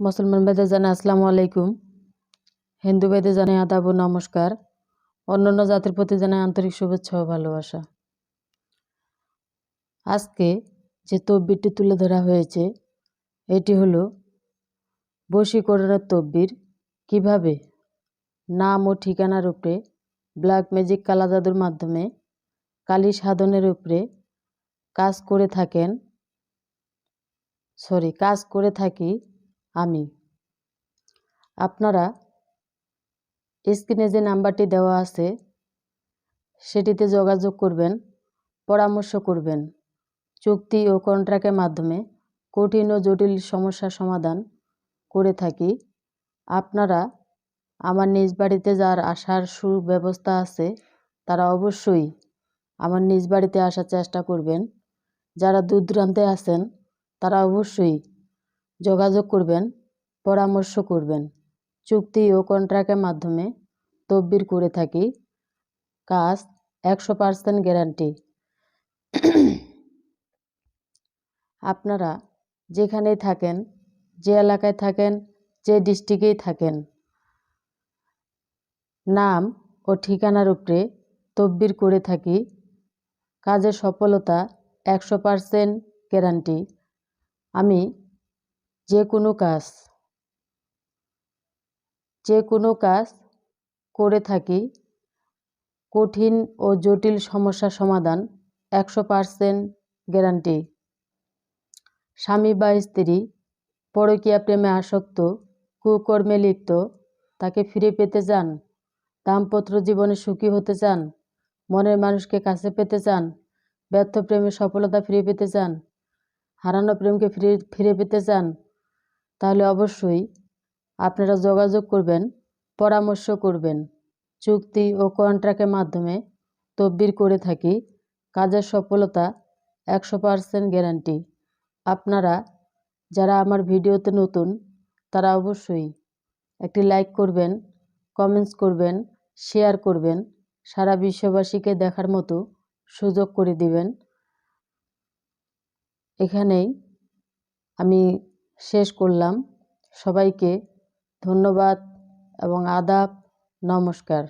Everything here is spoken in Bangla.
মুসলমান ভাইদের জানাই আসসালামু আলাইকুম, হিন্দু ভাইদের জানাই আদাব ও নমস্কার, অন্যান্য জাতির প্রতি জানাই আন্তরিক শুভেচ্ছা ও ভালোবাসা। আজকে যে তদবিরটি তুলে ধরা হয়েছে এটি হলো বশীকরণের তদবির। কিভাবে নাম ও ঠিকানার উপরে ব্ল্যাক ম্যাজিক কালা জাদুর মাধ্যমে কালী সাধনের উপরে কাজ করে থাকি আমি। আপনারা স্ক্রিনে যে নাম্বারটি দেওয়া আছে সেটিতে যোগাযোগ করবেন, পরামর্শ করবেন। চুক্তি ও কন্ট্রাক্টের মাধ্যমে কঠিন ও জটিল সমস্যার সমাধান করে থাকি। আপনারা আমার নিজ বাড়িতে যার আসার সুব্যবস্থা আছে তারা অবশ্যই আমার নিজ বাড়িতে আসার চেষ্টা করবেন। যারা দূর দূরান্তে আছেন তারা অবশ্যই যোগাযোগ করবেন, পরামর্শ করবেন। চুক্তি ও কন্ট্রাক্টের মাধ্যমে তদবির করে থাকি, কাজ 100% গ্যারান্টি। আপনারা যেখানেই থাকেন, যে এলাকায় থাকেন, যে ডিস্ট্রিক্টেই থাকেন, নাম ও ঠিকানার উপরে তদবির করে থাকি। কাজের সফলতা 100% গ্যারান্টি। আমি যে কোনো কাজ করে থাকি। কঠিন ও জটিল সমস্যার সমাধান 100% গ্যারান্টি। স্বামী বা স্ত্রী পরকীয়া প্রেমে আসক্ত, কুকর্মে লিপ্ত, তাকে ফিরে পেতে চান, দাম্পত্য জীবনে সুখী হতে চান, মনের মানুষকে কাছে পেতে চান, ব্যর্থ প্রেমে সফলতা ফিরে পেতে চান, হারানো প্রেমকে ফিরে পেতে চান, তাহলে অবশ্যই আপনারা যোগাযোগ করবেন, পরামর্শ করবেন। চুক্তি ও কন্ট্রাক্টের মাধ্যমে তদবির করে থাকি। কাজের সফলতা 100% গ্যারান্টি। আপনারা যারা আমার ভিডিওতে নতুন তারা অবশ্যই একটি লাইক করবেন, কমেন্টস করবেন, শেয়ার করবেন, সারা বিশ্ববাসীকে দেখার মতো সুযোগ করে দিবেন। এখানেই আমি শেষ করলাম। সবাইকে ধন্যবাদ এবং আদাব, নমস্কার।